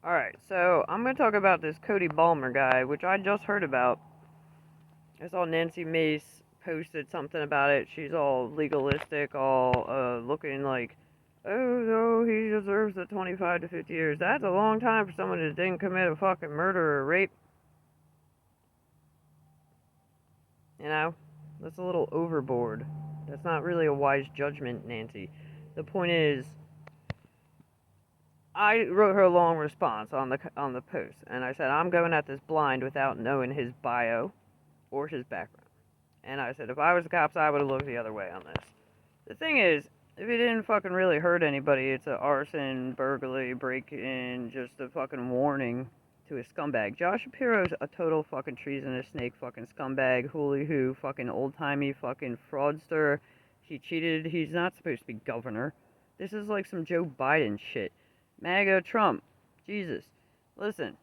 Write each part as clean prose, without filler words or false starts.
Alright, so I'm going to talk about this Cody Balmer guy, which I just heard about. I saw Nancy Mace posted something about it. She's all legalistic, all looking like, oh, no, he deserves the 25 to 50 years. That's a long time for someone that didn't commit a fucking murder or rape. You know? That's a little overboard. That's not really a wise judgment, Nancy. The point is, I wrote her a long response on the post, and I said I'm going at this blind without knowing his bio or his background. And I said if I was the cops, I would have looked the other way on this. The thing is, if he didn't fucking really hurt anybody, it's a arson, burglary, break-in, just a fucking warning to a scumbag. Josh Shapiro's a total fucking treasonous snake, fucking scumbag, hooly-hoo, fucking old-timey, fucking fraudster. He cheated. He's not supposed to be governor. This is like some Joe Biden shit. MAGA Trump. Jesus. Listen,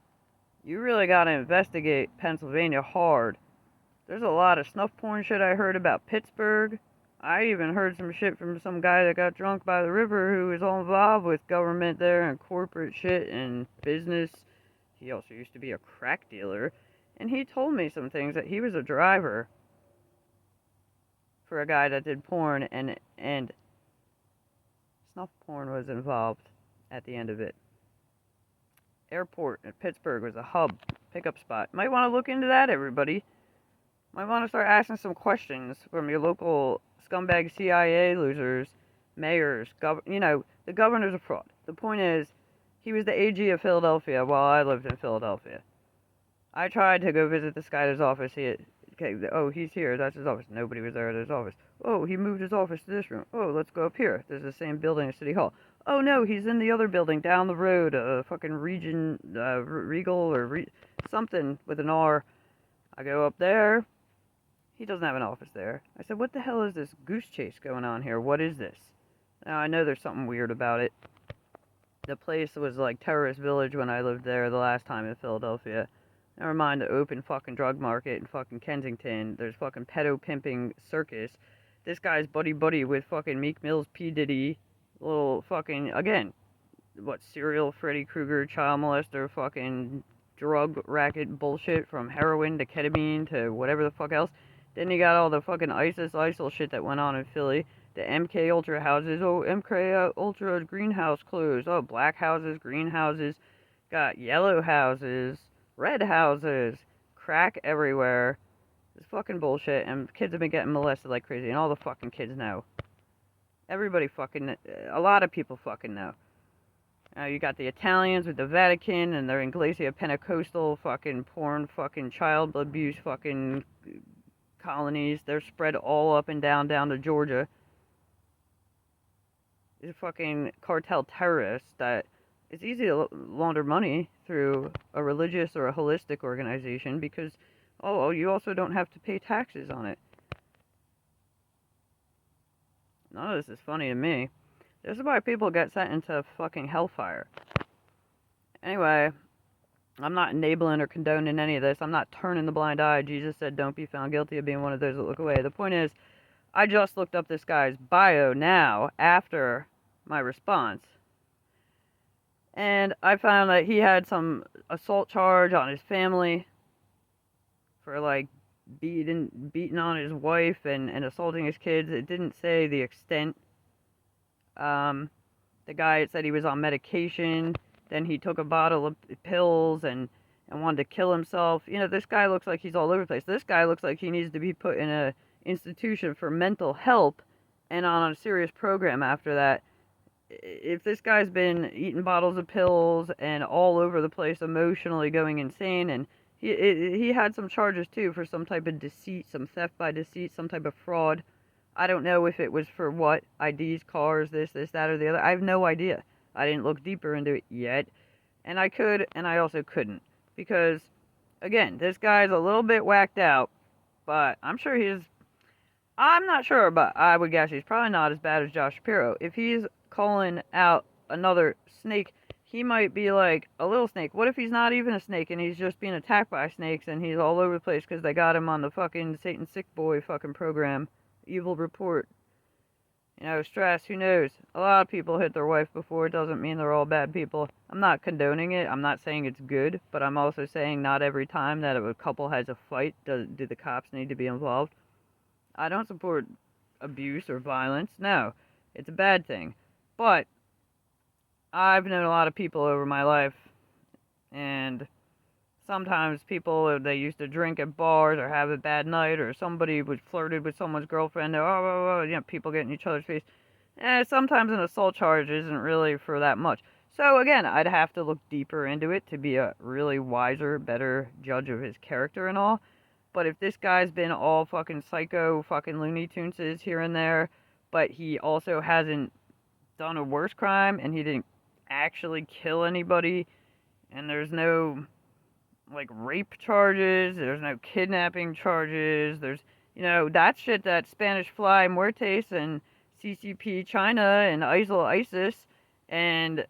you really gotta investigate Pennsylvania hard. There's a lot of snuff porn shit I heard about Pittsburgh. I even heard some shit from some guy that got drunk by the river who was all involved with government there and corporate shit and business. He also used to be a crack dealer. And he told me some things that he was a driver for a guy that did porn and snuff porn was involved at the end of it. Airport at Pittsburgh was a hub pickup spot. Might want to look into that, everybody. Might want to start asking some questions from your local scumbag CIA losers, mayors, the governor's a fraud. The point is, he was the AG of Philadelphia while I lived in Philadelphia. I tried to go visit this guy at his office. He's here. That's his office. Nobody was there at his office. Oh, he moved his office to this room. Oh, let's go up here. There's the same building as City Hall. Oh no, he's in the other building down the road. Fucking Region, Regal or something with an R. I go up there. He doesn't have an office there. I said, what the hell is this goose chase going on here? What is this? Now, I know there's something weird about it. The place was like terrorist village when I lived there the last time in Philadelphia. Never mind the open fucking drug market in fucking Kensington. There's fucking pedo pimping circus. This guy's buddy with fucking Meek Mill's P. Diddy. Little fucking, again, serial Freddy Krueger child molester fucking drug racket bullshit from heroin to ketamine to whatever the fuck else. Then you got all the fucking ISIL shit that went on in Philly. The MK Ultra houses. Oh, MK Ultra greenhouse closed. Oh, black houses, green houses. Got yellow houses, red houses, crack everywhere. It's fucking bullshit, and kids have been getting molested like crazy, and all the fucking kids know. Everybody fucking, a lot of people fucking know. You got the Italians with the Vatican and their Iglesia Pentecostal fucking porn fucking child abuse fucking colonies. They're spread all up and down to Georgia. These fucking cartel terrorists that it's easy to launder money through a religious or a holistic organization because, you also don't have to pay taxes on it. None of this is funny to me. This is why people get sent into fucking hellfire. Anyway, I'm not enabling or condoning any of this. I'm not turning the blind eye. Jesus said don't be found guilty of being one of those that look away. The point is, I just looked up this guy's bio now after my response. And I found that he had some assault charge on his family for like beating on his wife and assaulting his kids. It didn't say the extent. The guy said he was on medication. Then he took a bottle of pills and wanted to kill himself. This guy looks like he's all over the place. This guy looks like he needs to be put in a institution for mental help and on a serious program after that. If this guy's been eating bottles of pills and all over the place emotionally going insane, and he had some charges too for some type of deceit, some theft by deceit, some type of fraud. I don't know if it was for what, IDs, cars, this, that, or the other. I have no idea. I didn't look deeper into it yet. And I could, and I also couldn't. Because, again, this guy's a little bit whacked out, but I'm not sure, but I would guess he's probably not as bad as Josh Shapiro. If he's calling out another snake, he might be like a little snake. What if he's not even a snake and he's just being attacked by snakes and he's all over the place because they got him on the fucking Satan Sick Boy fucking program, Evil Report. You know, stress, who knows? A lot of people hit their wife before. It doesn't mean they're all bad people. I'm not condoning it. I'm not saying it's good, but I'm also saying not every time that a couple has a fight do the cops need to be involved. I don't support abuse or violence. No, it's a bad thing. But I've known a lot of people over my life, and sometimes people, they used to drink at bars or have a bad night, or somebody was flirted with someone's girlfriend. People get in each other's face. Sometimes an assault charge isn't really for that much. So again, I'd have to look deeper into it to be a really wiser, better judge of his character and all. But if this guy's been all fucking psycho, fucking Looney Tuneses here and there, but he also hasn't done a worse crime and he didn't actually kill anybody, and there's no like rape charges, there's no kidnapping charges, there's, that shit that Spanish Fly Muertes and CCP China and ISIL ISIS and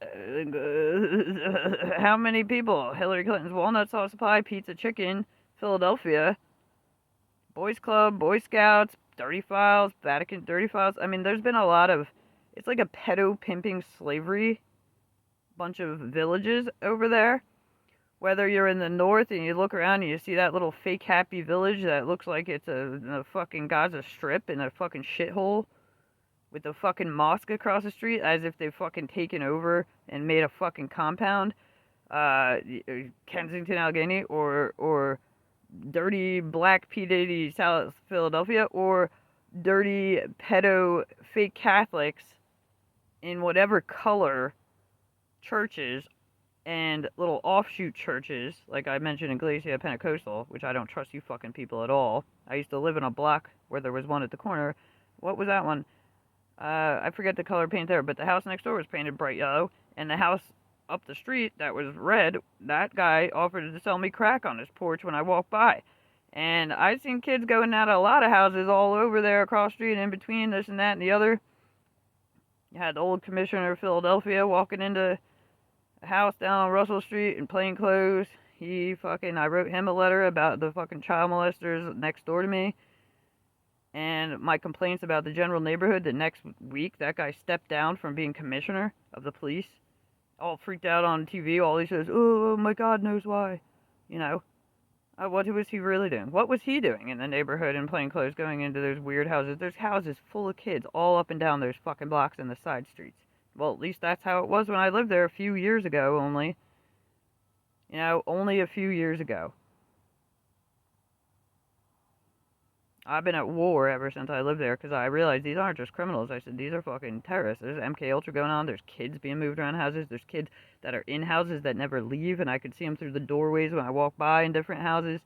how many people? Hillary Clinton's walnut sauce pie, pizza chicken, Philadelphia, Boys Club, Boy Scouts, Dirty Files, Vatican Dirty Files. I mean, there's been a lot of, it's like a pedo pimping slavery bunch of villages over there. Whether you're in the north and you look around and you see that little fake happy village that looks like it's a fucking Gaza Strip in a fucking shithole with a fucking mosque across the street as if they've fucking taken over and made a fucking compound, Kensington, Allegheny, or dirty black P. Diddy South Philadelphia, or dirty pedo fake Catholics in whatever color churches and little offshoot churches, like I mentioned in Iglesia Pentecostal, which I don't trust you fucking people at all. I used to live in a block where there was one at the corner. What was that one? I forget the color paint there, but the house next door was painted bright yellow, and the house up the street that was red, that guy offered to sell me crack on his porch when I walked by. And I've seen kids going out of a lot of houses all over there across the street, in between this and that and the other. You had the old commissioner of Philadelphia walking into a house down on Russell Street in plain clothes. I wrote him a letter about the fucking child molesters next door to me. And my complaints about the general neighborhood. The next week, that guy stepped down from being commissioner of the police. All freaked out on TV. All he says, oh my God knows why. What was he really doing? What was he doing in the neighborhood in plain clothes going into those weird houses? There's houses full of kids all up and down those fucking blocks and the side streets. Well, at least that's how it was when I lived there a few years ago only. Only a few years ago. I've been at war ever since I lived there because I realized these aren't just criminals. I said, these are fucking terrorists. There's MK Ultra going on. There's kids being moved around houses. There's kids that are in houses that never leave, and I could see them through the doorways when I walk by in different houses.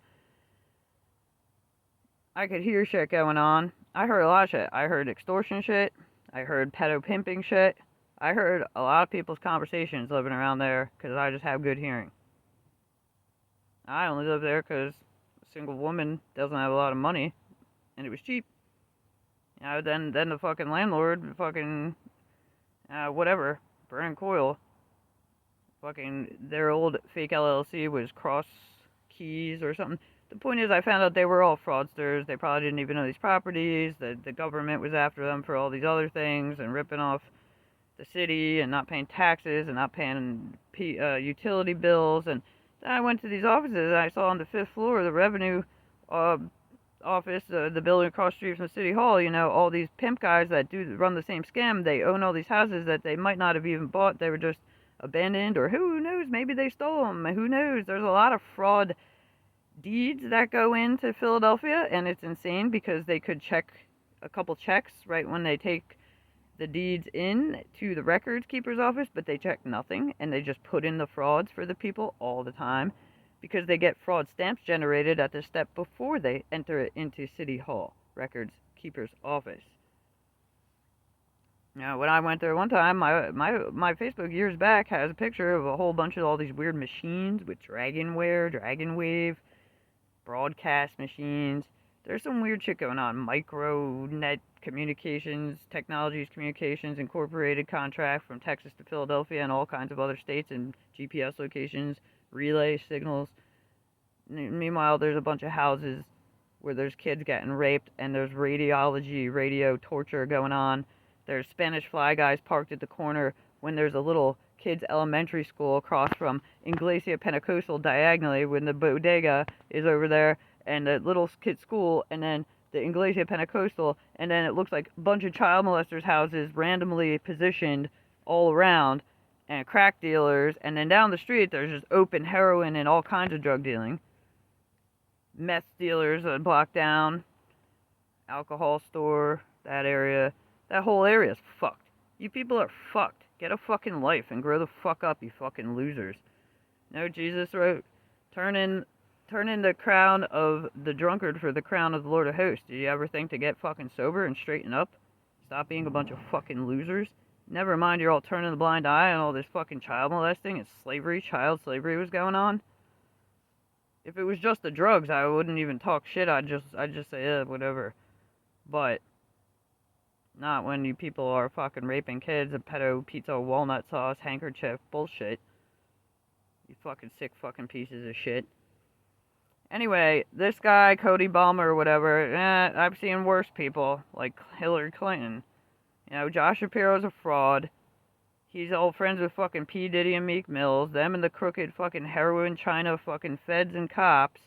I could hear shit going on. I heard a lot of shit. I heard extortion shit. I heard pedo pimping shit. I heard a lot of people's conversations living around there because I just have good hearing. I only live there because a single woman doesn't have a lot of money, and it was cheap. Then the fucking landlord, whatever, Burn Coil, their old fake LLC was Cross Keys or something. The point is, I found out they were all fraudsters. They probably didn't even know these properties. The government was after them for all these other things and ripping off the city and not paying taxes and not paying utility bills. And then I went to these offices and I saw on the 5th floor the revenue office, the building across the street from City Hall, all these pimp guys that run the same scam. They own all these houses that they might not have even bought. They were just abandoned, or who knows, maybe they stole them. Who knows? There's a lot of fraud deeds that go into Philadelphia, and it's insane because they could check a couple checks right when they take the deeds in to the records keeper's office, but they check nothing, and they just put in the frauds for the people all the time because they get fraud stamps generated at the step before they enter it into City Hall records keeper's office. Now, when I went there one time, my Facebook years back has a picture of a whole bunch of all these weird machines with Dragon Wave, broadcast machines. There's some weird shit going on. Micronet Communications, Technologies Communications Incorporated contract from Texas to Philadelphia and all kinds of other states and GPS locations, relay signals. Meanwhile, there's a bunch of houses where there's kids getting raped and there's radio torture going on. There's Spanish Fly guys parked at the corner when there's a little kids' elementary school across from Iglesia Pentecostal diagonally when the bodega is over there and the little kid's school and then the Iglesia Pentecostal and then it looks like a bunch of child molesters' houses randomly positioned all around and crack dealers and then down the street there's just open heroin and all kinds of drug dealing. Meth dealers a block down, alcohol store, that area. That whole area's fucked. You people are fucked. Get a fucking life and grow the fuck up, you fucking losers. No, Jesus wrote, turn in the crown of the drunkard for the crown of the Lord of hosts. Do you ever think to get fucking sober and straighten up? Stop being a bunch of fucking losers? Never mind you're all turning the blind eye and all this fucking child molesting and slavery, child slavery was going on. If it was just the drugs, I wouldn't even talk shit. I'd just say, whatever. But not when you people are fucking raping kids and pedo pizza walnut sauce handkerchief bullshit. You fucking sick fucking pieces of shit. Anyway, this guy, Cody Balmer or whatever, I've seen worse people, like Hillary Clinton. You know, Josh Shapiro's a fraud. He's all friends with fucking P. Diddy and Meek Mills, them and the crooked fucking heroin China fucking feds and cops,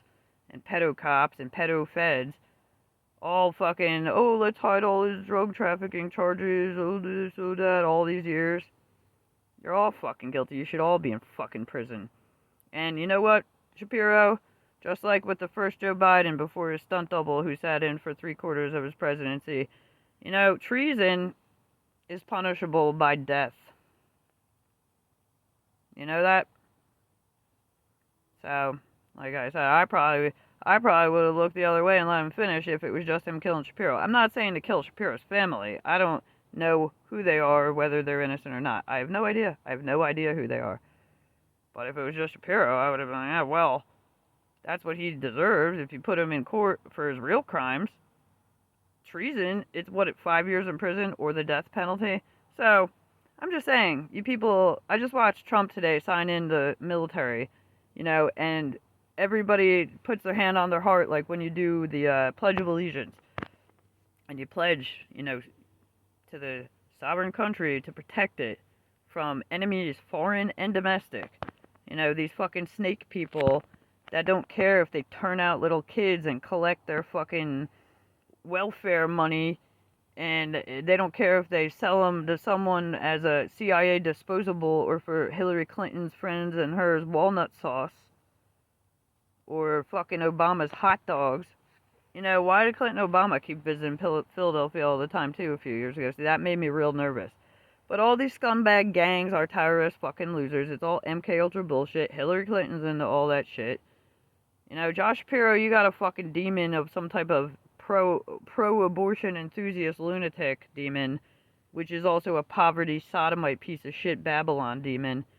and pedo feds. All fucking, oh, let's hide all his drug trafficking charges, oh this, oh that, all these years. You're all fucking guilty. You should all be in fucking prison. And you know what, Shapiro? Just like with the first Joe Biden before his stunt double who sat in for 3/4 of his presidency, you know, treason is punishable by death. You know that? So, like I said, I probably would have looked the other way and let him finish if it was just him killing Shapiro. I'm not saying to kill Shapiro's family. I don't know who they are, whether they're innocent or not. I have no idea. I have no idea who they are. But if it was just Shapiro, I would have been like, yeah, well, that's what he deserves if you put him in court for his real crimes. Treason, it's 5 years in prison or the death penalty? So, I'm just saying, you people, I just watched Trump today sign in the military, you know, and everybody puts their hand on their heart like when you do the Pledge of Allegiance. And you pledge, you know, to the sovereign country to protect it from enemies, foreign and domestic. You know, these fucking snake people that don't care if they turn out little kids and collect their fucking welfare money, and they don't care if they sell them to someone as a CIA disposable or for Hillary Clinton's friends and hers walnut sauce or fucking Obama's hot dogs. You know, why did Clinton and Obama keep visiting Philadelphia all the time too a few years ago? See, that made me real nervous. But all these scumbag gangs are terrorist fucking losers. It's all MK Ultra bullshit. Hillary Clinton's into all that shit. You know, Josh Shapiro, you got a fucking demon of some type of pro-abortion enthusiast lunatic demon, which is also a poverty sodomite piece of shit Babylon demon.